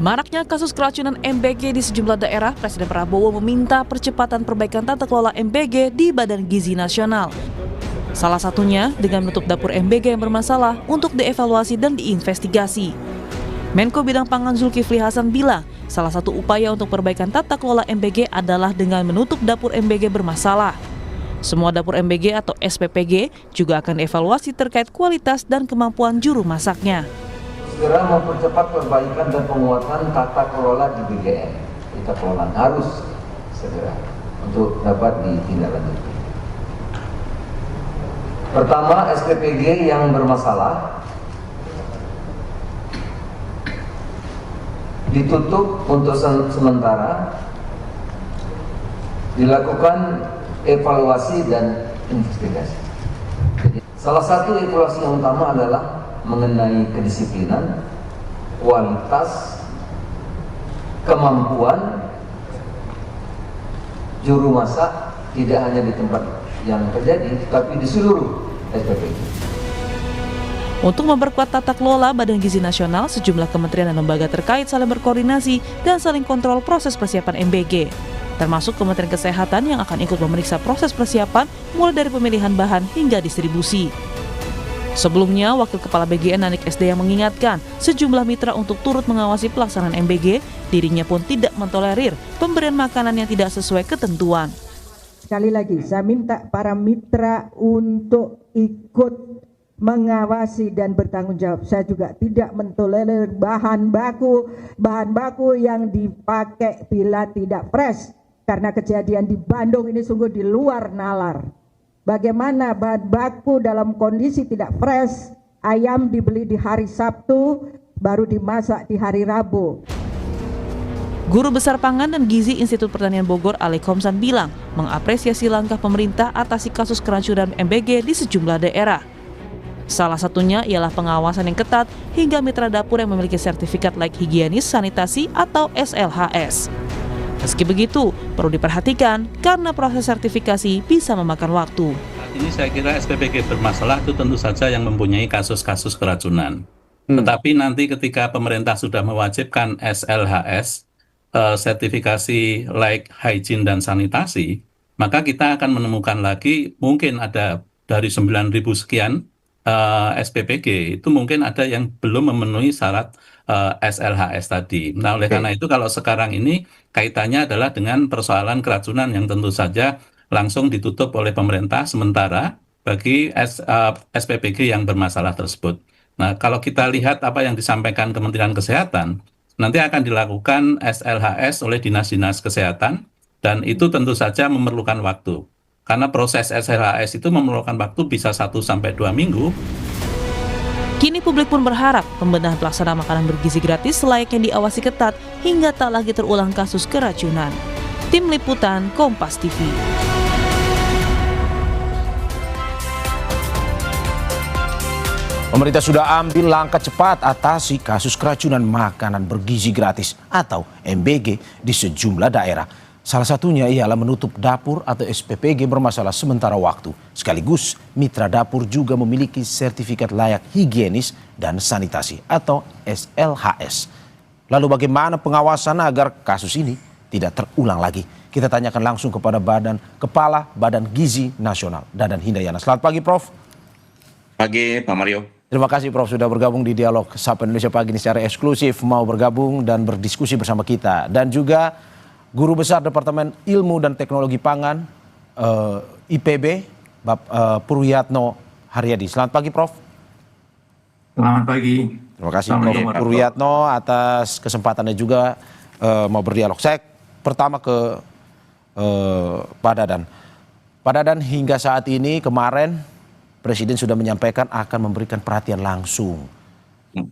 Maraknya kasus keracunan MBG di sejumlah daerah, Presiden Prabowo meminta percepatan perbaikan tata kelola MBG di Badan Gizi Nasional. Salah satunya dengan menutup dapur MBG yang bermasalah untuk dievaluasi dan diinvestigasi. Menko Bidang Pangan Zulkifli Hasan bilang, salah satu upaya untuk perbaikan tata kelola MBG adalah dengan menutup dapur MBG bermasalah. Semua dapur MBG atau SPPG juga akan dievaluasi terkait kualitas dan kemampuan juru masaknya. Segera mempercepat perbaikan dan penguatan tata kelola di BGN. Tata kelola harus segera untuk dapat ditindaklanjuti. Pertama, SPPG yang bermasalah ditutup untuk sementara, dilakukan evaluasi dan investigasi. Salah satu evaluasi yang utama adalah mengenai kedisiplinan, kualitas, kemampuan juru masak tidak hanya di tempat yang terjadi, tapi di seluruh SPPG. Untuk memperkuat tata kelola Badan Gizi Nasional, sejumlah kementerian dan lembaga terkait saling berkoordinasi dan saling kontrol proses persiapan MBG, termasuk Kementerian Kesehatan yang akan ikut memeriksa proses persiapan mulai dari pemilihan bahan hingga distribusi. Sebelumnya, Wakil Kepala BGN Nanik SD yang mengingatkan sejumlah mitra untuk turut mengawasi pelaksanaan MBG, dirinya pun tidak mentolerir pemberian makanan yang tidak sesuai ketentuan. Sekali lagi, saya minta para mitra untuk ikut mengawasi dan bertanggung jawab. Saya juga tidak mentolerir bahan baku yang dipakai bila tidak fresh, karena kejadian di Bandung ini sungguh di luar nalar. Bagaimana bahan baku dalam kondisi tidak fresh, ayam dibeli di hari Sabtu, baru dimasak di hari Rabu. Guru Besar Pangan dan Gizi Institut Pertanian Bogor, Ale Komsan bilang, mengapresiasi langkah pemerintah atasi kasus keracunan MBG di sejumlah daerah. Salah satunya ialah pengawasan yang ketat hingga mitra dapur yang memiliki sertifikat layak higienis sanitasi atau SLHS. Meski begitu, perlu diperhatikan karena proses sertifikasi bisa memakan waktu. Ini saya kira SPPG bermasalah itu tentu saja yang mempunyai kasus-kasus keracunan. Tetapi nanti ketika pemerintah sudah mewajibkan SLHS, sertifikasi layak hygiene dan sanitasi, maka kita akan menemukan lagi mungkin ada dari 9.000 sekian SPPG, itu mungkin ada yang belum memenuhi syarat SLHS tadi. Nah, oleh karena itu kalau sekarang ini kaitannya adalah dengan persoalan keracunan yang tentu saja langsung ditutup oleh pemerintah sementara bagi SPPG yang bermasalah tersebut. Nah, kalau kita lihat apa yang disampaikan Kementerian Kesehatan, nanti akan dilakukan SLHS oleh dinas-dinas kesehatan dan itu tentu saja memerlukan waktu. Karena proses SLHS itu memerlukan waktu bisa 1-2 minggu. Kini publik pun berharap pembenahan pelaksana makanan bergizi gratis layaknya diawasi ketat hingga tak lagi terulang kasus keracunan. Tim Liputan Kompas TV. Pemerintah sudah ambil langkah cepat atasi kasus keracunan makanan bergizi gratis atau MBG di sejumlah daerah. Salah satunya ialah menutup dapur atau SPPG bermasalah sementara waktu. Sekaligus, mitra dapur juga memiliki sertifikat layak higienis dan sanitasi atau SLHS. Lalu bagaimana pengawasan agar kasus ini tidak terulang lagi? Kita tanyakan langsung kepada Kepala Badan Gizi Nasional, Dadan Hindayana. Selamat pagi, Prof. Pagi, Pak Mario. Terima kasih, Prof, sudah bergabung di Dialog Sapa Indonesia pagi ini secara eksklusif, mau bergabung dan berdiskusi bersama kita. Dan juga Guru Besar Departemen Ilmu dan Teknologi Pangan IPB, Purwiyatno Haryadi. Selamat pagi, Prof. Selamat pagi. Terima kasih, Prof. Purwiyatno, atas kesempatannya juga mau berdialog. Saya pertama ke Pak Dadan. Pak Dadan, hingga saat ini kemarin Presiden sudah menyampaikan akan memberikan perhatian langsung.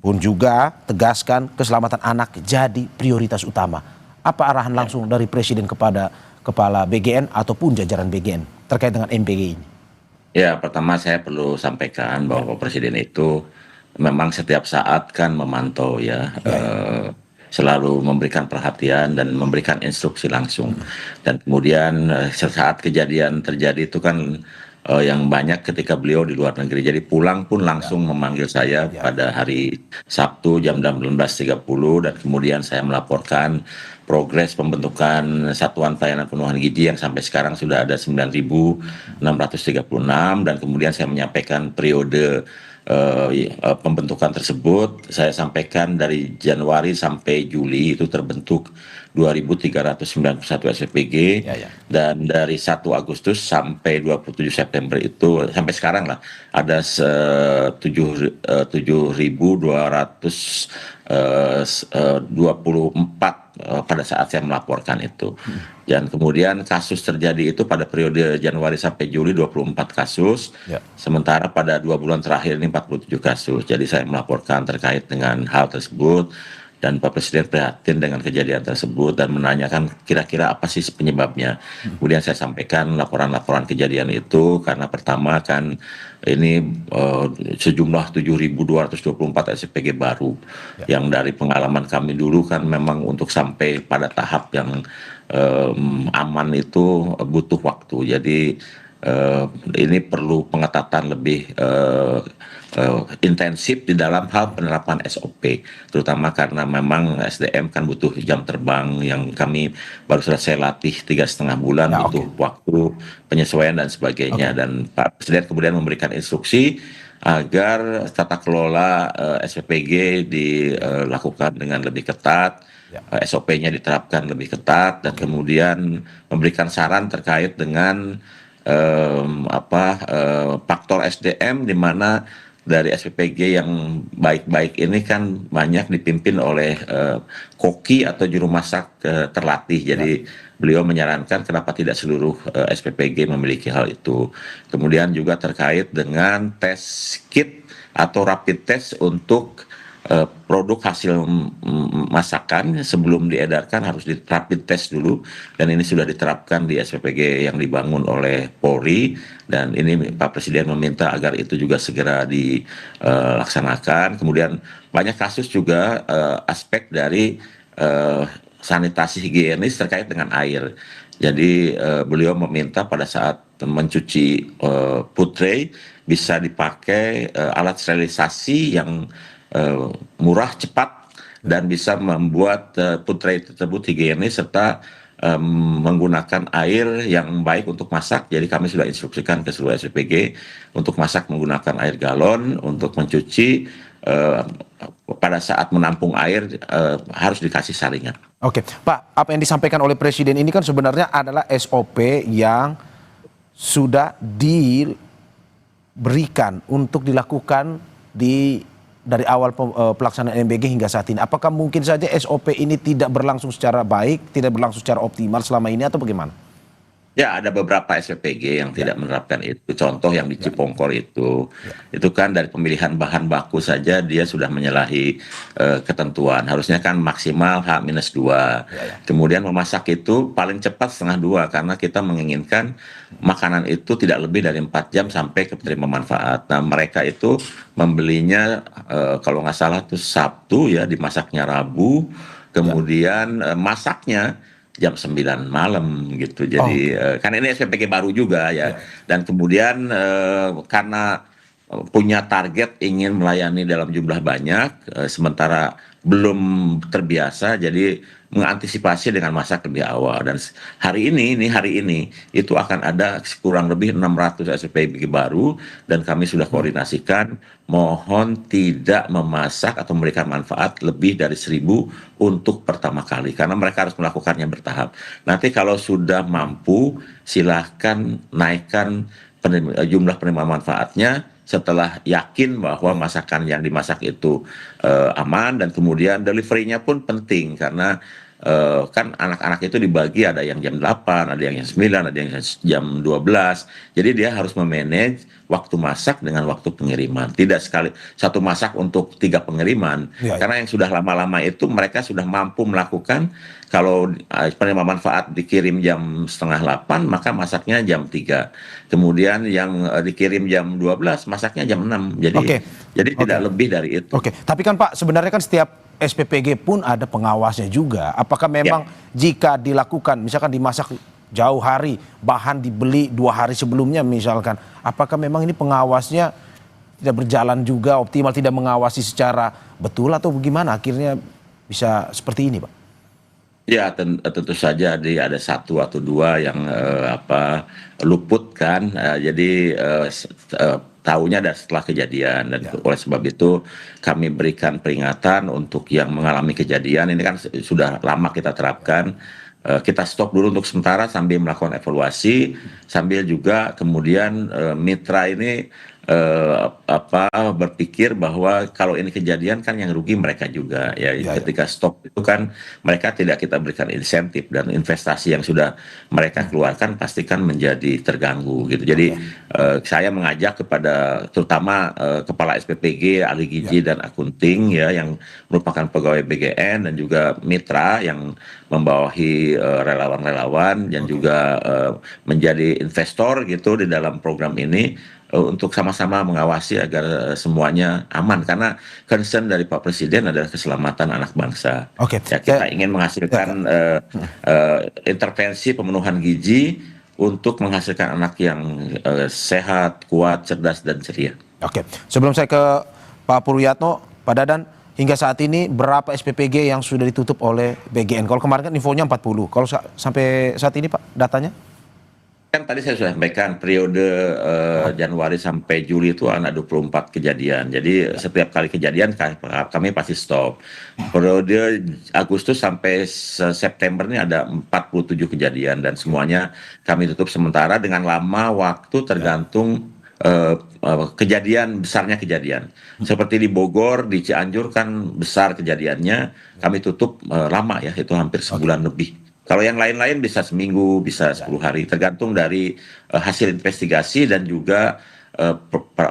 Pun juga tegaskan keselamatan anak jadi prioritas utama. Apa arahan langsung dari Presiden kepada Kepala BGN ataupun jajaran BGN terkait dengan MBG ini? Ya, pertama saya perlu sampaikan bahwa Presiden itu memang setiap saat kan memantau selalu memberikan perhatian dan memberikan instruksi langsung. Dan kemudian saat kejadian terjadi itu kan yang banyak ketika beliau di luar negeri. Jadi pulang pun langsung memanggil saya pada hari Sabtu jam 16.30 dan kemudian saya melaporkan progres pembentukan Satuan Pelayanan Penuhan Gizi yang sampai sekarang sudah ada 9.636 dan kemudian saya menyampaikan periode pembentukan tersebut. Saya sampaikan dari Januari sampai Juli itu terbentuk 2.391 SPPG dan dari 1 Agustus sampai 27 September itu sampai sekarang lah ada 7.224 pada saat saya melaporkan itu. Dan kemudian kasus terjadi itu pada periode Januari sampai Juli 24 kasus, sementara pada 2 bulan terakhir ini 47 kasus. Jadi saya melaporkan terkait dengan hal tersebut dan Pak Presiden prihatin dengan kejadian tersebut dan menanyakan kira-kira apa sih penyebabnya. Kemudian saya sampaikan laporan-laporan kejadian itu karena pertama kan ini sejumlah 7.224 SPG baru yang dari pengalaman kami dulu kan memang untuk sampai pada tahap yang aman itu butuh waktu. Jadi ini perlu pengetatan lebih intensif di dalam hal penerapan SOP, terutama karena memang SDM kan butuh jam terbang yang kami baru selesai latih 3,5 bulan, butuh waktu penyesuaian dan sebagainya. Dan Pak Presiden kemudian memberikan instruksi agar tata kelola SPPG dilakukan dengan lebih ketat, SOP-nya diterapkan lebih ketat, dan kemudian memberikan saran terkait dengan faktor SDM di mana dari SPPG yang baik-baik ini kan banyak dipimpin oleh koki atau juru masak terlatih. Jadi beliau menyarankan kenapa tidak seluruh SPPG memiliki hal itu. Kemudian juga terkait dengan tes kit atau rapid test untuk produk hasil masakan sebelum diedarkan harus di rapid test dulu, dan ini sudah diterapkan di SPPG yang dibangun oleh Polri, dan ini Pak Presiden meminta agar itu juga segera dilaksanakan. Kemudian banyak kasus juga aspek dari sanitasi higienis terkait dengan air. Jadi beliau meminta pada saat mencuci food tray bisa dipakai alat sterilisasi yang murah, cepat, dan bisa membuat food tray tersebut higienis serta menggunakan air yang baik untuk masak. Jadi kami sudah instruksikan ke seluruh SPPG untuk masak menggunakan air galon, untuk mencuci pada saat menampung air harus dikasih saringan. Oke, Pak, apa yang disampaikan oleh Presiden ini kan sebenarnya adalah SOP yang sudah diberikan untuk dilakukan dari awal pelaksanaan MBG hingga saat ini. Apakah mungkin saja SOP ini tidak berlangsung secara baik, tidak berlangsung secara optimal selama ini, atau bagaimana? Ya, ada beberapa SPPG yang tidak menerapkan itu. Contoh yang di Cipongkor itu kan dari pemilihan bahan baku saja dia sudah menyalahi ketentuan. Harusnya kan maksimal H-2. Kemudian memasak itu paling cepat 1/2 karena kita menginginkan makanan itu tidak lebih dari 4 jam sampai ke penerima manfaat. Nah, mereka itu membelinya kalau nggak salah tuh Sabtu ya, dimasaknya Rabu, kemudian masaknya jam 9 malam gitu. Jadi karena ini SPPG baru juga ya. Dan kemudian karena punya target ingin melayani dalam jumlah banyak, sementara belum terbiasa, jadi mengantisipasi dengan masak lebih awal. Dan hari ini itu akan ada kurang lebih 600 SPPG baru, dan kami sudah koordinasikan mohon tidak memasak atau memberikan manfaat lebih dari 1.000 untuk pertama kali, karena mereka harus melakukannya bertahap. Nanti kalau sudah mampu silahkan naikkan jumlah penerima manfaatnya setelah yakin bahwa masakan yang dimasak itu aman, dan kemudian delivery-nya pun penting karena kan anak-anak itu dibagi, ada yang jam 8, ada yang jam 9, ada yang jam 12. Jadi dia harus memanage waktu masak dengan waktu pengiriman. Tidak satu masak untuk 3 pengiriman. Karena yang sudah lama-lama itu mereka sudah mampu melakukan, kalau penerima manfaat dikirim jam 7:30, maka masaknya jam 3. Kemudian yang dikirim jam 12, masaknya jam 6. Jadi tidak lebih dari itu. Tapi kan Pak, sebenarnya kan setiap SPPG pun ada pengawasnya juga. Apakah memang jika dilakukan, misalkan dimasak jauh hari, bahan dibeli 2 hari sebelumnya misalkan. Apakah memang ini pengawasnya tidak berjalan juga optimal, tidak mengawasi secara betul atau bagaimana akhirnya bisa seperti ini, Pak? Ya, tentu saja ada satu atau dua yang luput kan. Jadi tahunya ada setelah kejadian, dan oleh sebab itu kami berikan peringatan untuk yang mengalami kejadian ini kan sudah lama kita terapkan. Kita stop dulu untuk sementara sambil melakukan evaluasi, sambil juga kemudian mitra ini berpikir bahwa kalau ini kejadian kan yang rugi mereka juga ya. Ketika stop itu kan mereka tidak kita berikan insentif, dan investasi yang sudah mereka keluarkan pasti kan menjadi terganggu gitu. Jadi saya mengajak kepada terutama kepala SPPG, ahli gizi dan akunting ya, yang merupakan pegawai BGN dan juga mitra yang membawahi relawan-relawan dan juga menjadi investor gitu di dalam program ini, untuk sama-sama mengawasi agar semuanya aman, karena concern dari Pak Presiden adalah keselamatan anak bangsa. Oke. Ya, kita ingin menghasilkan intervensi pemenuhan gizi untuk menghasilkan anak yang sehat, kuat, cerdas, dan ceria. Oke, sebelum saya ke Pak Purwiyatno, Pak Dadan, hingga saat ini berapa SPPG yang sudah ditutup oleh BGN? Kalau kemarin kan infonya 40, kalau sampai saat ini Pak datanya? Kan tadi saya sudah sampaikan periode Januari sampai Juli itu ada 24 kejadian. Jadi setiap kali kejadian kami pasti stop. Periode Agustus sampai September ini ada 47 kejadian, dan semuanya kami tutup sementara dengan lama waktu tergantung kejadian besarnya kejadian. Seperti di Bogor, di Cianjur kan besar kejadiannya, kami tutup lama ya, itu hampir sebulan lebih. Kalau yang lain-lain bisa seminggu, bisa 10 hari, tergantung dari hasil investigasi dan juga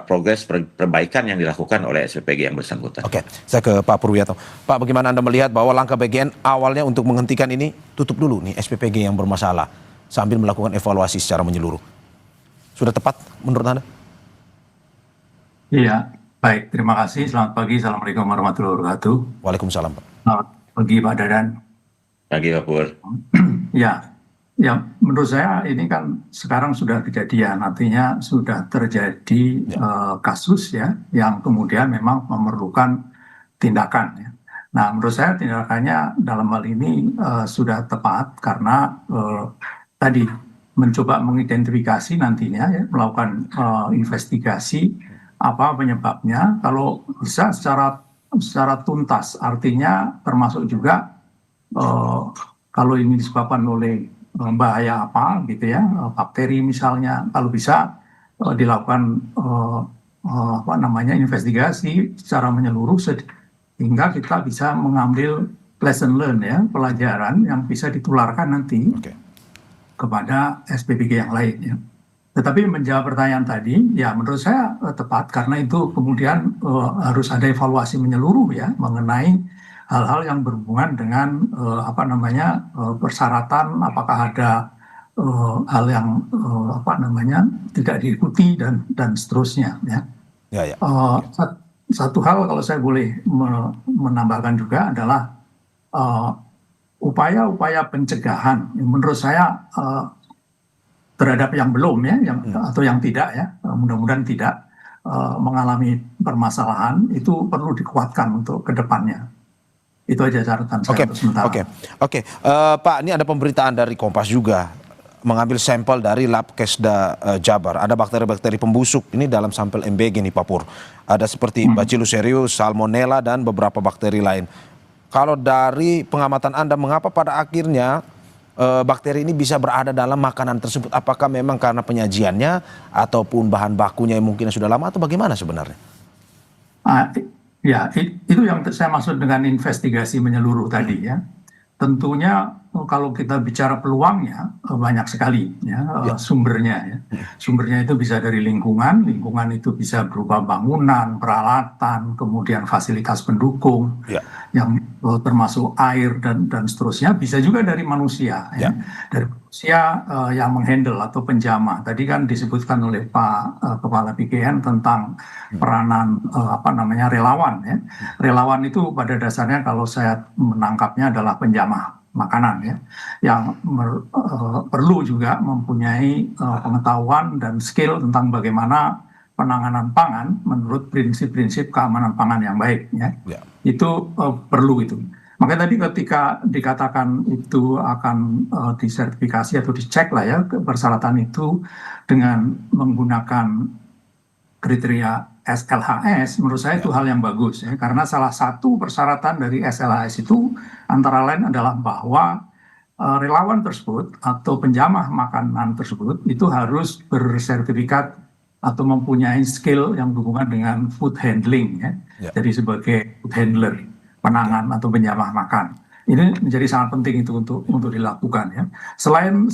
progres perbaikan yang dilakukan oleh SPPG yang bersangkutan. Oke, saya ke Pak Purwiyatno. Pak, bagaimana Anda melihat bahwa langkah BGN awalnya untuk menghentikan ini, tutup dulu nih SPPG yang bermasalah sambil melakukan evaluasi secara menyeluruh? Sudah tepat menurut Anda? Iya, baik. Terima kasih. Selamat pagi. Assalamualaikum warahmatullahi wabarakatuh. Waalaikumsalam, Pak. Selamat pagi, Pak Dadan. Pagi, Pak Pur. Ya, menurut saya ini kan sekarang sudah kejadian, artinya sudah terjadi kasus ya, yang kemudian memang memerlukan tindakan ya. Nah, menurut saya tindakannya dalam hal ini sudah tepat, karena tadi mencoba mengidentifikasi nantinya ya, melakukan investigasi apa penyebabnya, kalau bisa secara tuntas, artinya termasuk juga kalau ini disebabkan oleh bahaya apa gitu ya, bakteri misalnya, kalau bisa dilakukan investigasi secara menyeluruh sehingga kita bisa mengambil lesson learn ya, pelajaran yang bisa ditularkan nanti kepada SPPG yang lain ya. Tetapi menjawab pertanyaan tadi, ya menurut saya tepat, karena itu kemudian harus ada evaluasi menyeluruh ya mengenai hal-hal yang berhubungan dengan persyaratan, apakah ada hal yang tidak diikuti dan seterusnya ya. Satu hal kalau saya boleh menambahkan juga adalah upaya-upaya pencegahan menurut saya terhadap yang belum ya, atau yang tidak ya, mudah-mudahan tidak mengalami permasalahan, itu perlu dikuatkan untuk kedepannya. Itu aja catatan saya untuk sementara. Oke. Pak, ini ada pemberitaan dari Kompas juga, mengambil sampel dari Labkesda Jabar. Ada bakteri-bakteri pembusuk ini dalam sampel MBG nih Pak Pur. Ada seperti Bacillus cereus, Salmonella, dan beberapa bakteri lain. Kalau dari pengamatan Anda, mengapa pada akhirnya bakteri ini bisa berada dalam makanan tersebut? Apakah memang karena penyajiannya ataupun bahan bakunya yang mungkin sudah lama, atau bagaimana sebenarnya? Ya, itu yang saya maksud dengan investigasi menyeluruh tadi ya. Tentunya kalau kita bicara peluangnya banyak sekali ya, sumbernya ya. Sumbernya itu bisa dari lingkungan itu bisa berupa bangunan, peralatan, kemudian fasilitas pendukung yang termasuk air dan seterusnya. Bisa juga dari manusia ya. Dari manusia yang menghandle atau penjamah. Tadi kan disebutkan oleh Pak Kepala BGN tentang peranan relawan ya. Relawan itu pada dasarnya kalau saya menangkapnya adalah penjamah makanan ya, yang perlu juga mempunyai pengetahuan dan skill tentang bagaimana penanganan pangan menurut prinsip-prinsip keamanan pangan yang baik ya. Itu perlu itu. Makanya tadi ketika dikatakan itu akan disertifikasi atau dicek lah ya persyaratan itu dengan menggunakan kriteria SLHS, menurut saya itu hal yang bagus ya, karena salah satu persyaratan dari SLHS itu antara lain adalah bahwa relawan tersebut atau penjamah makanan tersebut itu harus bersertifikat atau mempunyai skill yang berhubungan dengan food handling ya. Jadi sebagai food handler, penangan atau penjamah makan. Ini menjadi sangat penting itu untuk dilakukan ya. Selain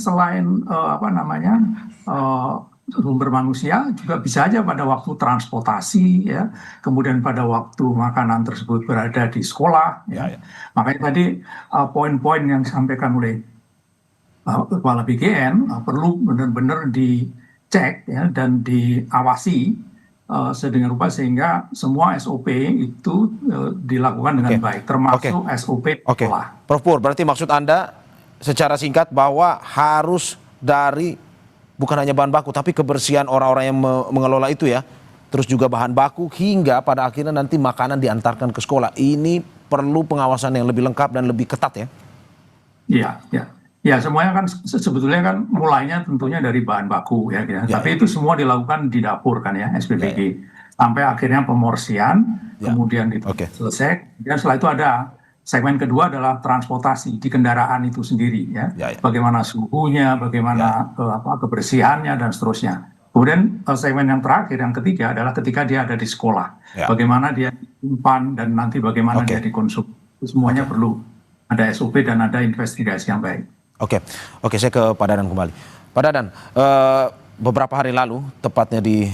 sumber manusia juga bisa aja pada waktu transportasi ya, kemudian pada waktu makanan tersebut berada di sekolah ya. Makanya tadi poin-poin yang disampaikan oleh Kepala BGN perlu benar-benar dicek ya dan diawasi sedemikian rupa sehingga semua SOP itu dilakukan dengan baik, termasuk SOP sekolah. Prof Pur, berarti maksud Anda secara singkat bahwa harus dari bukan hanya bahan baku, tapi kebersihan orang-orang yang mengelola itu ya, terus juga bahan baku hingga pada akhirnya nanti makanan diantarkan ke sekolah. Ini perlu pengawasan yang lebih lengkap dan lebih ketat ya? Iya, ya. Ya, semuanya kan sebetulnya kan mulainya tentunya dari bahan baku ya. Tapi itu semua dilakukan di dapur kan ya, SPBG. Sampai akhirnya pemorsian, kemudian itu selesai. Dan setelah itu ada segmen kedua adalah transportasi di kendaraan itu sendiri ya. Bagaimana suhunya, bagaimana kebersihannya dan seterusnya. Kemudian segmen yang terakhir, yang ketiga adalah ketika dia ada di sekolah. Bagaimana dia simpan dan nanti bagaimana dia dikonsumsi. Semuanya perlu ada SOP dan ada investigasi yang baik. Oke, saya ke Pak Dadan kembali. Pak Dadan, beberapa hari lalu, tepatnya di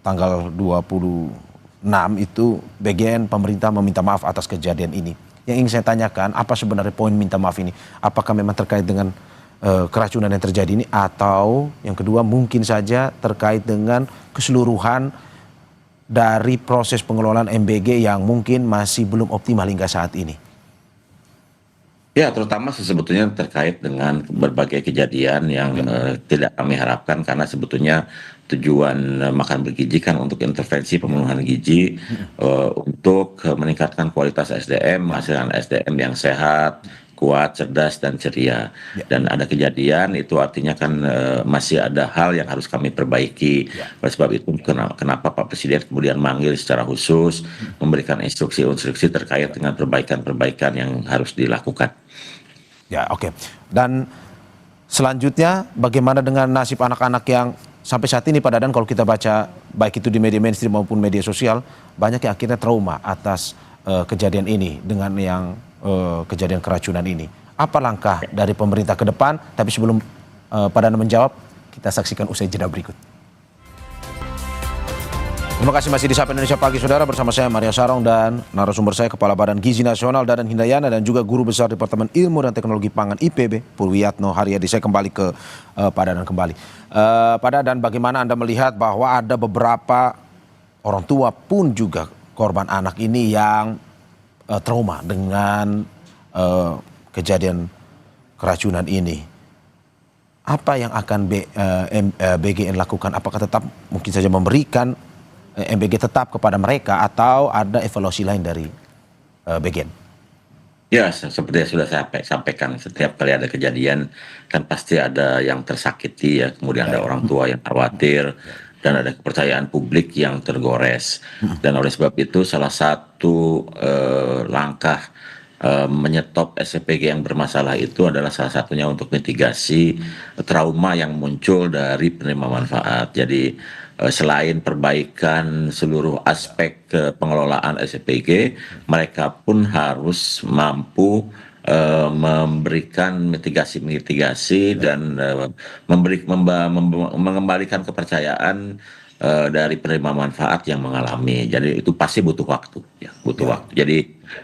tanggal 26 itu BGN pemerintah meminta maaf atas kejadian ini. Yang ingin saya tanyakan, apa sebenarnya poin minta maaf ini? Apakah memang terkait dengan keracunan yang terjadi ini, atau yang kedua mungkin saja terkait dengan keseluruhan dari proses pengelolaan MBG yang mungkin masih belum optimal hingga saat ini? Ya, terutama sebetulnya terkait dengan berbagai kejadian yang tidak kami harapkan, karena sebetulnya tujuan makan bergizi kan untuk intervensi pemenuhan gizi, untuk meningkatkan kualitas SDM, menghasilkan SDM yang sehat, kuat, cerdas, dan ceria. Dan ada kejadian, itu artinya kan masih ada hal yang harus kami perbaiki. Oleh sebab itu kenapa Pak Presiden kemudian manggil secara khusus, memberikan instruksi-instruksi terkait dengan perbaikan-perbaikan yang harus dilakukan. Ya, oke. Dan selanjutnya bagaimana dengan nasib anak-anak yang sampai saat ini Pak Dadan, kalau kita baca baik itu di media mainstream maupun media sosial, banyak yang akhirnya trauma atas kejadian ini dengan yang kejadian keracunan ini. Apa langkah dari pemerintah ke depan? Tapi sebelum Pak Dadan menjawab, kita saksikan usai jeda berikut. Terima kasih masih di Sapa Indonesia Pagi, saudara, bersama saya Maria Sarong dan narasumber saya Kepala Badan Gizi Nasional Dadan Hindayana dan juga Guru Besar Departemen Ilmu dan Teknologi Pangan IPB Purwiyatno Haryadi. Saya kembali ke Pak Dadan kembali. Pak Dadan, bagaimana Anda melihat bahwa ada beberapa orang tua pun juga korban anak ini yang trauma dengan kejadian keracunan ini? Apa yang akan BGN lakukan? Apakah tetap mungkin saja memberikan MBG tetap kepada mereka atau ada evaluasi lain dari BGN? Ya, seperti yang sudah saya sampaikan, setiap kali ada kejadian kan pasti ada yang tersakiti ya, kemudian ada orang tua yang khawatir, dan ada kepercayaan publik yang tergores. Dan oleh sebab itu salah satu langkah menyetop SPG yang bermasalah itu adalah salah satunya untuk mitigasi trauma yang muncul dari penerima manfaat. Jadi selain perbaikan seluruh aspek pengelolaan SPG, mereka pun harus mampu memberikan mitigasi dan mengembalikan kepercayaan dari penerima manfaat yang mengalami. Jadi itu pasti butuh waktu, ya, butuh waktu. Jadi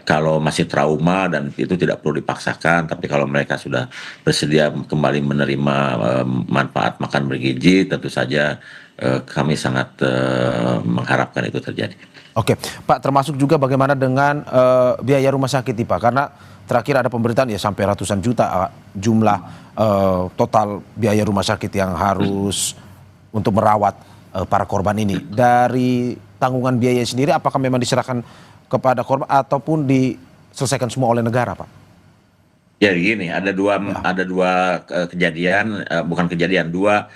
kalau masih trauma dan itu tidak perlu dipaksakan, tapi kalau mereka sudah bersedia kembali menerima manfaat makan bergizi, tentu saja kami sangat mengharapkan itu terjadi. Oke, Pak, termasuk juga bagaimana dengan biaya rumah sakit nih Pak, karena terakhir ada pemberitaan ya sampai ratusan juta jumlah total biaya rumah sakit yang harus untuk merawat para korban ini. Dari tanggungan biaya sendiri, apakah memang diserahkan kepada korban ataupun diselesaikan semua oleh negara, Pak? Ya gini, ada dua kejadian, bukan kejadian, dua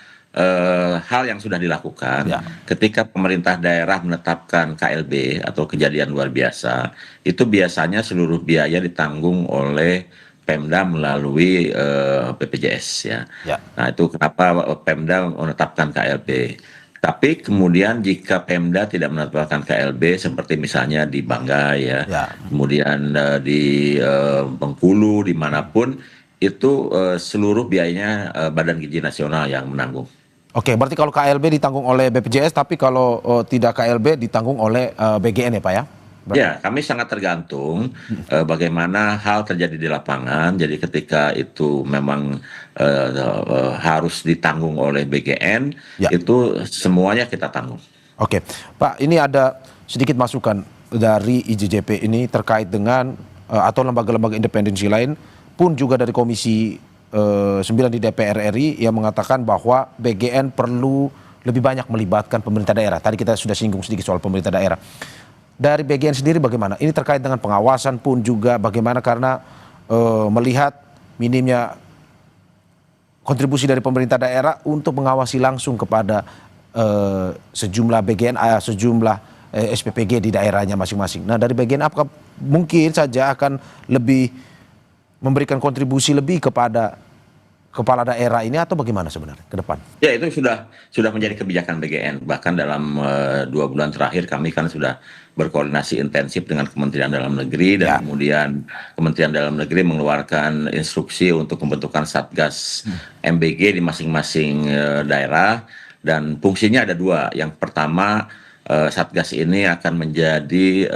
hal yang sudah dilakukan. Ya. Ketika pemerintah daerah menetapkan KLB atau kejadian luar biasa, itu biasanya seluruh biaya ditanggung oleh Pemda melalui BPJS ya. Ya. Nah itu kenapa Pemda menetapkan KLB. Tapi kemudian jika Pemda tidak menetapkan KLB seperti misalnya di Banggai ya, kemudian di Bengkulu, dimanapun itu seluruh biayanya Badan Gizi Nasional yang menanggung. Oke, berarti kalau KLB ditanggung oleh BPJS, tapi kalau tidak KLB ditanggung oleh BGN ya Pak ya? Ya, kami sangat tergantung bagaimana hal terjadi di lapangan. Jadi ketika itu memang harus ditanggung oleh BGN, itu semuanya kita tanggung. Oke, Pak, ini ada sedikit masukan dari IJJP ini terkait dengan atau lembaga-lembaga independensi lain pun juga dari Komisi 9 di DPR RI yang mengatakan bahwa BGN perlu lebih banyak melibatkan pemerintah daerah. Tadi kita sudah singgung sedikit soal pemerintah daerah. Dari BGN sendiri bagaimana? Ini terkait dengan pengawasan pun juga bagaimana karena melihat minimnya kontribusi dari pemerintah daerah untuk mengawasi langsung kepada sejumlah BGN, sejumlah SPPG di daerahnya masing-masing. Nah dari BGN apakah mungkin saja akan lebih memberikan kontribusi lebih kepada kepala daerah ini atau bagaimana sebenarnya ke depan? Ya itu sudah menjadi kebijakan BGN. Bahkan dalam 2 bulan terakhir kami kan sudah berkoordinasi intensif dengan Kementerian Dalam Negeri dan kemudian Kementerian Dalam Negeri mengeluarkan instruksi untuk pembentukan Satgas MBG di masing-masing daerah dan fungsinya ada 2. Yang pertama Satgas ini akan menjadi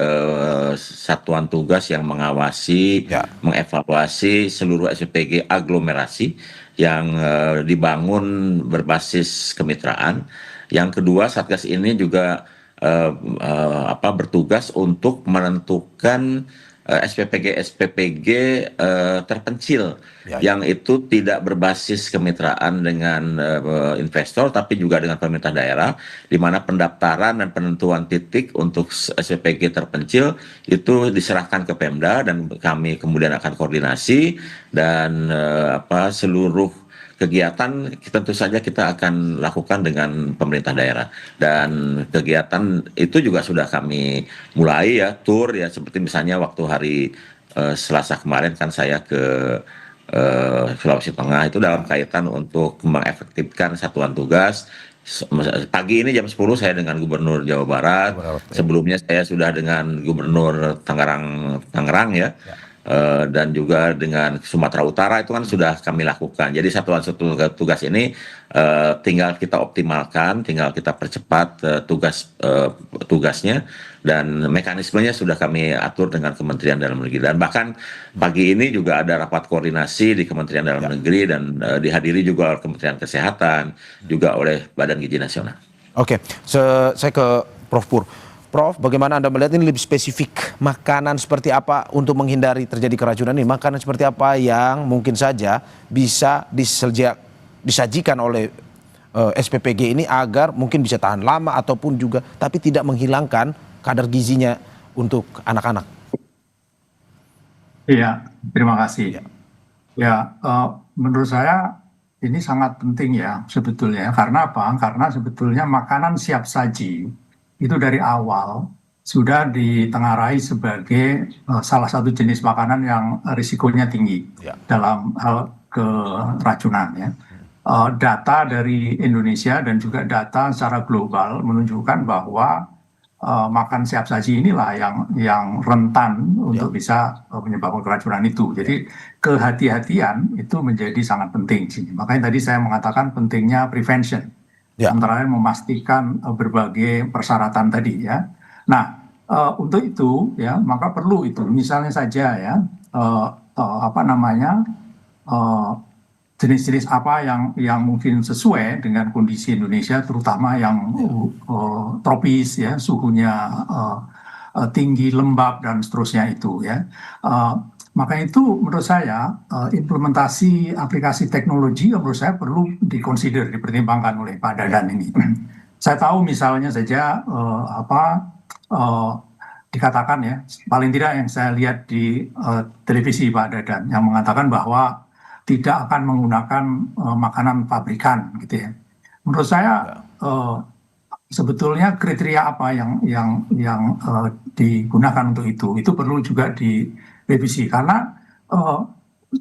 satuan tugas yang mengawasi, mengevaluasi seluruh SPPG aglomerasi yang dibangun berbasis kemitraan. Yang kedua, Satgas ini juga bertugas untuk menentukan SPPG terpencil yang itu tidak berbasis kemitraan dengan investor tapi juga dengan pemerintah daerah, di mana pendaftaran dan penentuan titik untuk SPPG terpencil itu diserahkan ke Pemda dan kami kemudian akan koordinasi dan seluruh kegiatan tentu saja kita akan lakukan dengan pemerintah daerah dan kegiatan itu juga sudah kami mulai ya tour ya seperti misalnya waktu hari Selasa kemarin kan saya ke Sulawesi Tengah itu dalam kaitan untuk mengefektifkan satuan tugas. Pagi ini jam 10 saya dengan Gubernur Jawa Barat, sebelumnya saya sudah dengan Gubernur Tangerang ya. Dan juga dengan Sumatera Utara itu kan sudah kami lakukan. Jadi satuan tugas ini tinggal kita optimalkan, tinggal kita percepat tugasnya dan mekanismenya sudah kami atur dengan Kementerian Dalam Negeri. Dan bahkan pagi ini juga ada rapat koordinasi di Kementerian Dalam Negeri dan dihadiri juga oleh Kementerian Kesehatan, juga oleh Badan Gizi Nasional. Oke, saya ke Prof. Pur. Prof, bagaimana Anda melihat ini lebih spesifik makanan seperti apa untuk menghindari terjadi keracunan ini? Makanan seperti apa yang mungkin saja bisa disajikan oleh SPPG ini agar mungkin bisa tahan lama ataupun juga tapi tidak menghilangkan kadar gizinya untuk anak-anak? Iya, terima kasih. Ya, menurut saya ini sangat penting ya sebetulnya. Karena apa? Karena sebetulnya makanan siap saji itu dari awal sudah ditengarai sebagai salah satu jenis makanan yang risikonya tinggi dalam hal keracunan ya. Data dari Indonesia dan juga data secara global menunjukkan bahwa makan siap saji inilah yang rentan untuk bisa menyebabkan keracunan itu. Jadi kehati-hatian itu menjadi sangat penting. Makanya tadi saya mengatakan pentingnya prevention. Antara lain memastikan berbagai persyaratan tadi ya. Nah untuk itu ya maka perlu itu misalnya saja ya jenis-jenis apa yang mungkin sesuai dengan kondisi Indonesia, terutama yang tropis ya, suhunya tinggi, lembab dan seterusnya itu ya. Maka itu menurut saya implementasi aplikasi teknologi menurut saya perlu dipertimbangkan oleh Pak Dadan ini. Saya tahu misalnya saja dikatakan ya, paling tidak yang saya lihat di televisi Pak Dadan yang mengatakan bahwa tidak akan menggunakan makanan pabrikan gitu ya. Menurut saya sebetulnya kriteria apa yang digunakan untuk itu perlu juga direvisi karena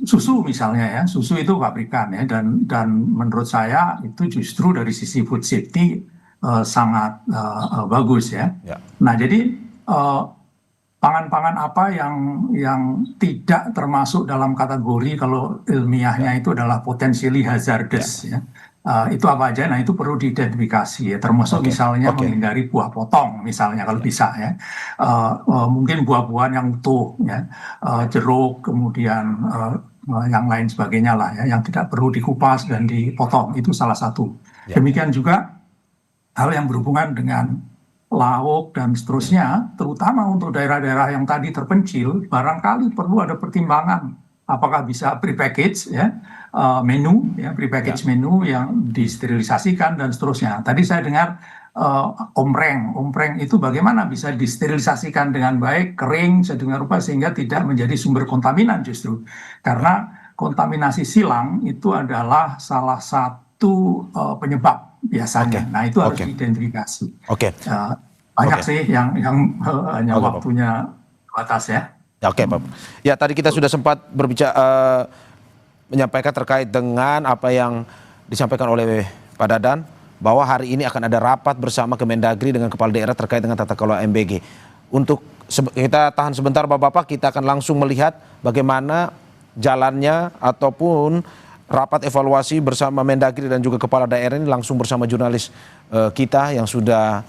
susu misalnya ya, susu itu pabrikan ya, dan menurut saya itu justru dari sisi food safety sangat bagus ya. Nah jadi pangan-pangan apa yang tidak termasuk dalam kategori kalau ilmiahnya itu adalah potentially hazardous ya. Itu apa aja? Nah itu perlu diidentifikasi ya, termasuk misalnya menghindari buah potong misalnya kalau bisa ya. Mungkin buah-buahan yang utuh ya, jeruk kemudian yang lain sebagainya lah ya, yang tidak perlu dikupas dan dipotong, itu salah satu. Demikian juga hal yang berhubungan dengan lauk dan seterusnya, terutama untuk daerah-daerah yang tadi terpencil, barangkali perlu ada pertimbangan apakah bisa prepackage ya, menu ya, prepackage menu yang disterilisasikan dan seterusnya. Tadi saya dengar ompreng itu bagaimana bisa disterilisasikan dengan baik, kering sedemikian rupa sehingga tidak menjadi sumber kontaminan justru. Karena kontaminasi silang itu adalah salah satu penyebab biasanya. Nah itu harus diidentifikasi. Banyak sih yang hanya waktunya batas ya. Oke, Pak. Ya, tadi kita sudah sempat berbicara menyampaikan terkait dengan apa yang disampaikan oleh Pak Dadan bahwa hari ini akan ada rapat bersama Kemendagri dengan kepala daerah terkait dengan tata kelola MBG. Untuk kita tahan sebentar Bapak-bapak, kita akan langsung melihat bagaimana jalannya ataupun rapat evaluasi bersama Mendagri dan juga kepala daerah ini langsung bersama jurnalis kita yang sudah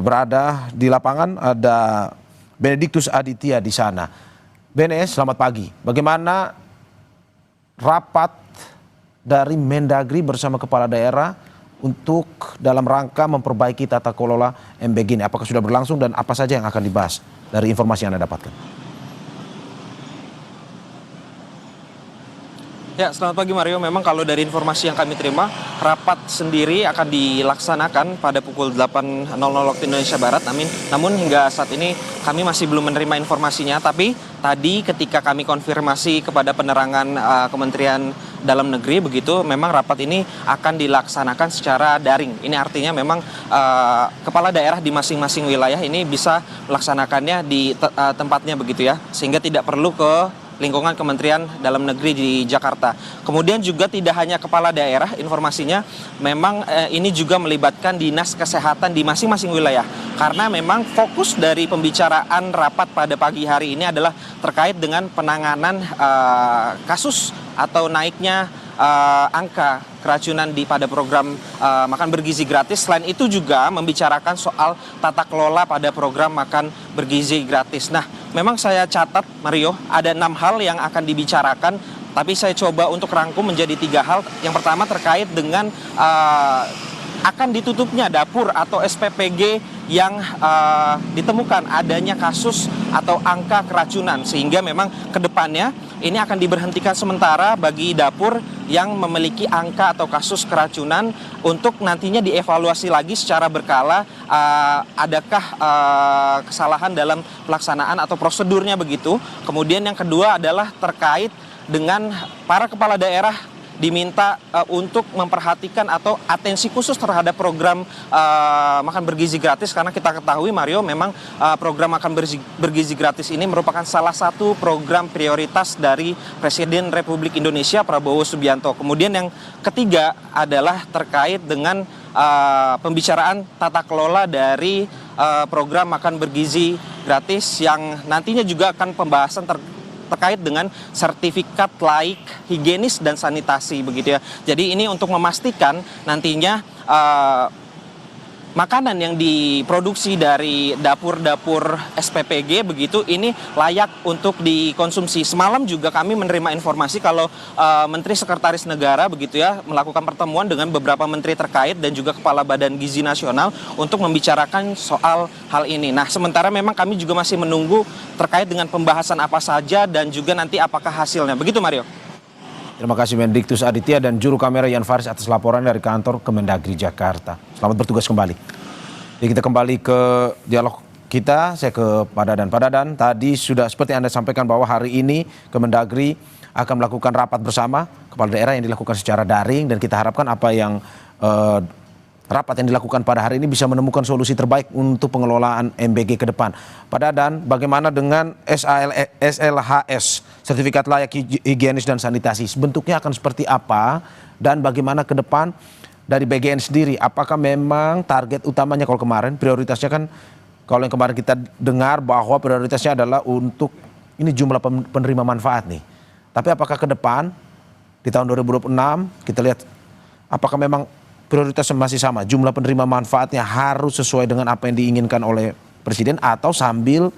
berada di lapangan. Ada Benediktus Aditya di sana. BNS, selamat pagi. Bagaimana rapat dari Mendagri bersama kepala daerah untuk dalam rangka memperbaiki tata kelola MBG ini? Apakah sudah berlangsung dan apa saja yang akan dibahas dari informasi yang Anda dapatkan? Ya, selamat pagi Mario. Memang kalau dari informasi yang kami terima, rapat sendiri akan dilaksanakan pada pukul 8.00 waktu Indonesia Barat. Namun hingga saat ini kami masih belum menerima informasinya. Tapi tadi ketika kami konfirmasi kepada penerangan Kementerian Dalam Negeri, begitu memang rapat ini akan dilaksanakan secara daring. Ini artinya memang kepala daerah di masing-masing wilayah ini bisa melaksanakannya di tempatnya begitu ya. Sehingga tidak perlu ke lingkungan Kementerian Dalam Negeri di Jakarta. Kemudian juga tidak hanya kepala daerah, informasinya memang ini juga melibatkan dinas kesehatan di masing-masing wilayah. Karena memang fokus dari pembicaraan rapat pada pagi hari ini adalah terkait dengan penanganan kasus atau naiknya angka keracunan pada program makan bergizi gratis. Selain itu juga membicarakan soal tata kelola pada program makan bergizi gratis. Nah, memang saya catat Mario, ada 6 hal yang akan dibicarakan, tapi saya coba untuk rangkum menjadi 3 hal. Yang pertama terkait dengan akan ditutupnya dapur atau SPPG yang ditemukan adanya kasus atau angka keracunan, sehingga memang ke depannya ini akan diberhentikan sementara bagi dapur yang memiliki angka atau kasus keracunan untuk nantinya dievaluasi lagi secara berkala adakah kesalahan dalam pelaksanaan atau prosedurnya begitu. Kemudian yang kedua adalah terkait dengan para kepala daerah diminta untuk memperhatikan atau atensi khusus terhadap program makan bergizi gratis, karena kita ketahui Mario memang program makan bergizi gratis ini merupakan salah satu program prioritas dari Presiden Republik Indonesia Prabowo Subianto. Kemudian yang ketiga adalah terkait dengan pembicaraan tata kelola dari program makan bergizi gratis yang nantinya juga akan pembahasan terkait dengan sertifikat laik higienis dan sanitasi begitu ya. Jadi ini untuk memastikan nantinya makanan yang diproduksi dari dapur-dapur SPPG begitu ini layak untuk dikonsumsi. Semalam juga kami menerima informasi kalau Menteri Sekretaris Negara begitu ya melakukan pertemuan dengan beberapa menteri terkait dan juga Kepala Badan Gizi Nasional untuk membicarakan soal hal ini. Nah, sementara memang kami juga masih menunggu terkait dengan pembahasan apa saja dan juga nanti apakah hasilnya. Begitu Mario. Terima kasih Mendiktus Aditya dan juru kamera Yan Faris atas laporan dari kantor Kemendagri Jakarta. Selamat bertugas kembali. Jadi kita kembali ke dialog kita, saya ke Pak Dadan. Pak Dadan, tadi sudah seperti Anda sampaikan bahwa hari ini Kemendagri akan melakukan rapat bersama kepala daerah yang dilakukan secara daring dan kita harapkan apa yang rapat yang dilakukan pada hari ini bisa menemukan solusi terbaik untuk pengelolaan MBG ke depan. Pak Dadan, bagaimana dengan SLHS, sertifikat layak higienis dan sanitasi? Bentuknya akan seperti apa dan bagaimana ke depan dari BGN sendiri? Apakah memang target utamanya kalau kemarin prioritasnya kan kalau yang kemarin kita dengar bahwa prioritasnya adalah untuk ini jumlah penerima manfaat nih. Tapi apakah ke depan di tahun 2026 kita lihat apakah memang prioritasnya masih sama, jumlah penerima manfaatnya harus sesuai dengan apa yang diinginkan oleh Presiden atau sambil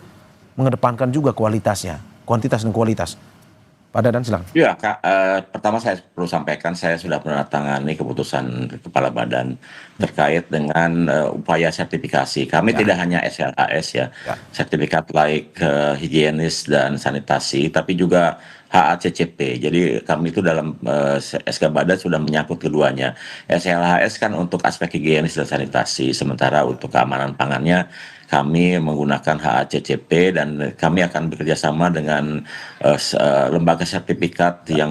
mengedepankan juga kualitasnya, kuantitas dan kualitas? Pak Dadan silakan. Ya, pertama saya perlu sampaikan saya sudah menandatangani keputusan Kepala Badan terkait dengan upaya sertifikasi. Kami tidak hanya SLHS ya, sertifikat layak higienis dan sanitasi, tapi juga HACCP. Jadi kami itu dalam SK Badan sudah menyangkut keduanya. SLHS kan untuk aspek higienis dan sanitasi, sementara untuk keamanan pangannya kami menggunakan HACCP dan kami akan bekerjasama dengan lembaga sertifikat yang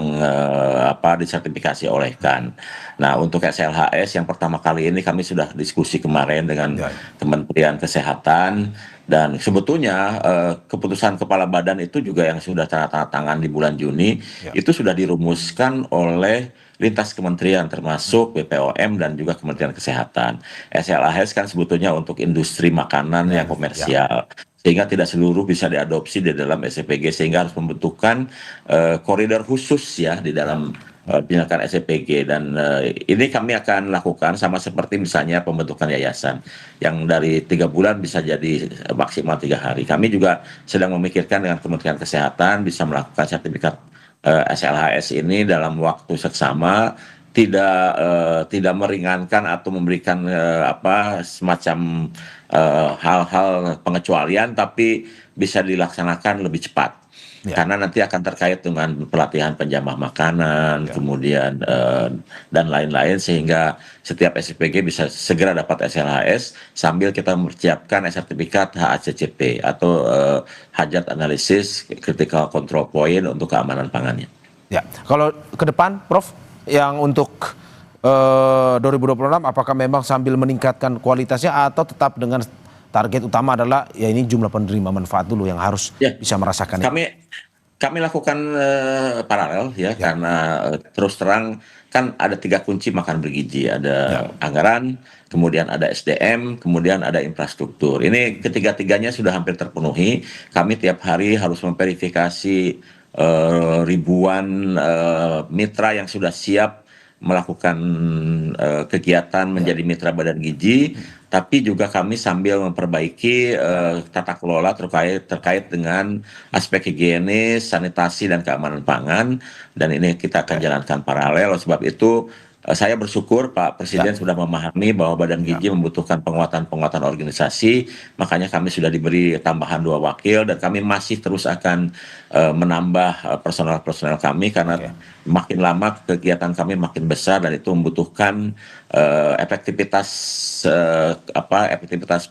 disertifikasi oleh KAN. Nah, untuk SLHS yang pertama kali ini kami sudah diskusi kemarin dengan Kementerian Kesehatan dan sebetulnya keputusan Kepala Badan itu juga yang sudah tanda tangan di bulan Juni itu sudah dirumuskan oleh lintas kementerian termasuk BPOM dan juga Kementerian Kesehatan. SLHS kan sebetulnya untuk industri makanan yang komersial. Sehingga tidak seluruh bisa diadopsi di dalam SPPG sehingga harus membentukkan koridor khusus ya di dalam penyelenggaraan SPPG dan ini kami akan lakukan sama seperti misalnya pembentukan yayasan yang dari 3 bulan bisa jadi maksimal 3 hari. Kami juga sedang memikirkan dengan Kementerian Kesehatan bisa melakukan sertifikat SLHS ini dalam waktu seksama, tidak meringankan atau memberikan semacam hal-hal pengecualian, tapi bisa dilaksanakan lebih cepat. Karena nanti akan terkait dengan pelatihan penjamah makanan, kemudian dan lain-lain sehingga setiap SPPG bisa segera dapat SLHS sambil kita mempersiapkan sertifikat HACCP atau Hajat Analisis Critical Control Point untuk keamanan pangannya. Ya, kalau ke depan, Prof, yang untuk 2026 apakah memang sambil meningkatkan kualitasnya atau tetap dengan target utama adalah ya ini jumlah penerima manfaat dulu yang harus bisa merasakan ini? Kami lakukan paralel ya karena terus terang kan ada 3 kunci makan bergizi, ada anggaran, kemudian ada SDM, kemudian ada infrastruktur. Ini ketiga-tiganya sudah hampir terpenuhi. Kami tiap hari harus memverifikasi ribuan mitra yang sudah siap melakukan kegiatan menjadi mitra Badan Gizi, tapi juga kami sambil memperbaiki tata kelola terkait dengan aspek higienis, sanitasi dan keamanan pangan dan ini kita akan jalankan paralel. Sebab itu saya bersyukur Pak Presiden sudah memahami bahwa Badan Gizi membutuhkan penguatan organisasi, makanya kami sudah diberi tambahan 2 wakil dan kami masih terus akan menambah personel kami karena makin lama kegiatan kami makin besar dan itu membutuhkan efektivitas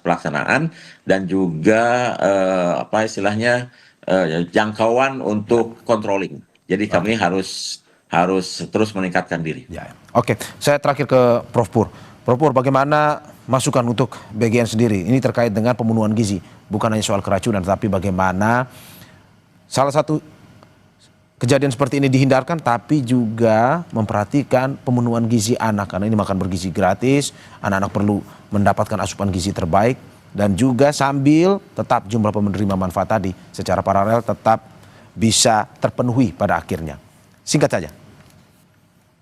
pelaksanaan dan juga jangkauan untuk controlling. Jadi kami harus terus meningkatkan diri. Oke, saya terakhir ke Prof Pur. Prof Pur, bagaimana masukan untuk BGN sendiri? Ini terkait dengan pemenuhan gizi, bukan hanya soal keracunan, tapi bagaimana salah satu kejadian seperti ini dihindarkan, tapi juga memperhatikan pemenuhan gizi anak. Karena ini makan bergizi gratis, anak-anak perlu mendapatkan asupan gizi terbaik, dan juga sambil tetap jumlah penerima manfaat tadi secara paralel tetap bisa terpenuhi pada akhirnya. Singkat saja.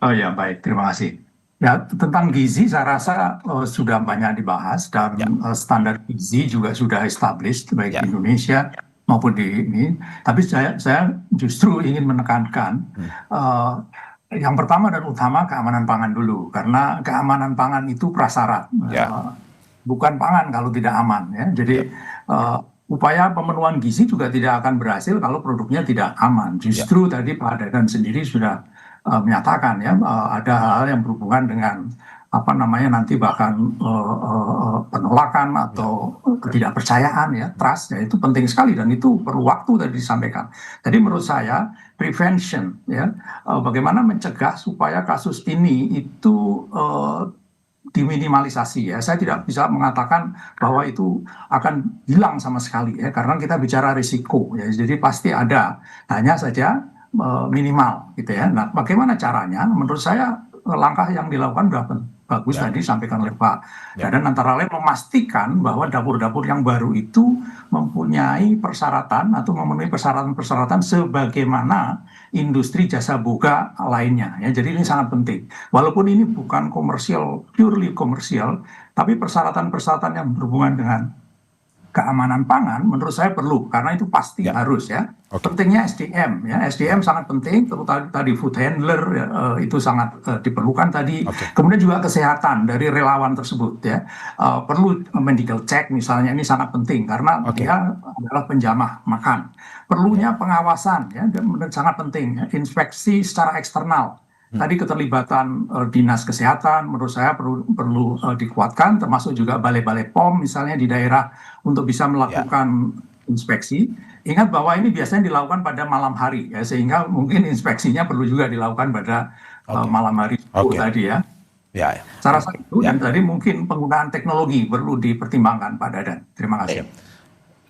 Oh ya, baik. Terima kasih. Ya, tentang gizi saya rasa sudah banyak dibahas dan standar gizi juga sudah established baik di Indonesia maupun di ini. Tapi saya justru ingin menekankan yang pertama dan utama keamanan pangan dulu, karena keamanan pangan itu prasyarat, bukan pangan kalau tidak aman ya. Jadi upaya pemenuhan gizi juga tidak akan berhasil kalau produknya tidak aman. Justru tadi Pak Dadan sendiri sudah menyatakan ya ada hal-hal yang berhubungan dengan apa namanya nanti bahkan penolakan atau ketidakpercayaan ya, trust ya, itu penting sekali dan itu perlu waktu tadi disampaikan. Jadi menurut saya prevention ya, bagaimana mencegah supaya kasus ini itu diminimalisasi ya. Saya tidak bisa mengatakan bahwa itu akan hilang sama sekali ya, karena kita bicara risiko ya, jadi pasti ada, hanya saja minimal gitu ya. Nah, bagaimana caranya? Menurut saya langkah yang dilakukan sudah bagus tadi disampaikan oleh Pak Dadan, antara lain memastikan bahwa dapur-dapur yang baru itu mempunyai persyaratan atau memenuhi persyaratan-persyaratan sebagaimana industri jasa boga lainnya ya. Jadi ini sangat penting. Walaupun ini bukan komersial, purely komersial, tapi persyaratan-persyaratan yang berhubungan dengan keamanan pangan menurut saya perlu, karena itu pasti harus ya. Pentingnya SDM ya, SDM sangat penting, terutama tadi food handler ya, itu sangat diperlukan tadi. Kemudian juga kesehatan dari relawan tersebut ya, perlu medical check misalnya, ini sangat penting karena dia adalah penjamah makan. Perlunya pengawasan ya, dan sangat penting ya. Inspeksi secara eksternal. Tadi keterlibatan dinas kesehatan menurut saya perlu dikuatkan, termasuk juga balai-balai POM misalnya di daerah untuk bisa melakukan inspeksi. Ingat bahwa ini biasanya dilakukan pada malam hari ya, sehingga mungkin inspeksinya perlu juga dilakukan pada malam hari tadi ya. Saya rasa itu dan tadi mungkin penggunaan teknologi perlu dipertimbangkan Pak Dadan. Terima kasih.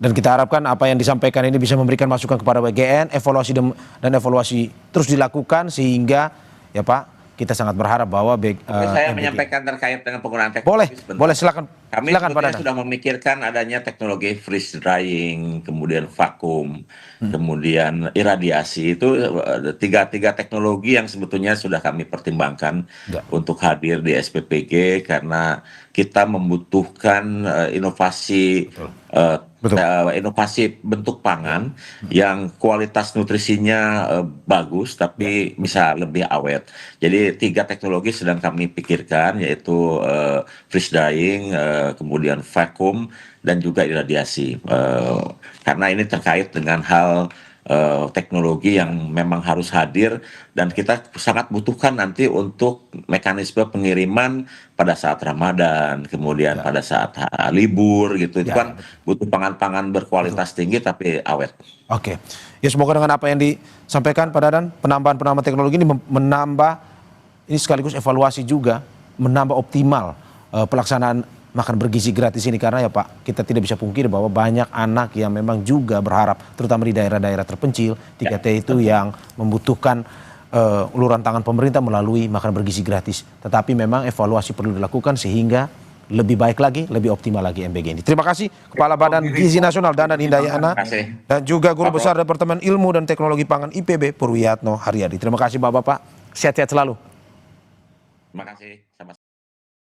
Dan kita harapkan apa yang disampaikan ini bisa memberikan masukan kepada WGN, evaluasi dan evaluasi terus dilakukan sehingga ya Pak, kita sangat berharap bahwa saya menyampaikan terkait dengan penggunaan teknologi. Boleh silakan. Kami sebetulnya sudah memikirkan adanya teknologi freeze drying, kemudian vakum, kemudian iradiasi. Itu tiga teknologi yang sebetulnya sudah kami pertimbangkan untuk hadir di SPPG karena kita membutuhkan inovasi inovasi bentuk pangan yang kualitas nutrisinya bagus tapi bisa lebih awet. Jadi 3 teknologi sedang kami pikirkan, yaitu freeze drying, kemudian vakum dan juga iradiasi. Karena ini terkait dengan hal teknologi yang memang harus hadir dan kita sangat butuhkan nanti untuk mekanisme pengiriman pada saat Ramadan, kemudian pada saat libur gitu. Itu kan butuh pangan-pangan berkualitas tinggi tapi awet. Ya semoga dengan apa yang disampaikan Pak Dadan, penambahan teknologi ini menambah, ini sekaligus evaluasi juga, menambah optimal pelaksanaan makan bergizi gratis ini, karena ya Pak, kita tidak bisa pungkiri bahwa banyak anak yang memang juga berharap, terutama di daerah-daerah terpencil, 3T itu yang membutuhkan uluran tangan pemerintah melalui makan bergizi gratis. Tetapi memang evaluasi perlu dilakukan sehingga lebih baik lagi, lebih optimal lagi MBG ini. Terima kasih Kepala Badan Gizi Nasional Dadan Hindayana dan juga Guru Besar Departemen Ilmu dan Teknologi Pangan IPB Purwiyatno Haryadi. Terima kasih Bapak-Bapak, sehat-sehat selalu. Terima kasih.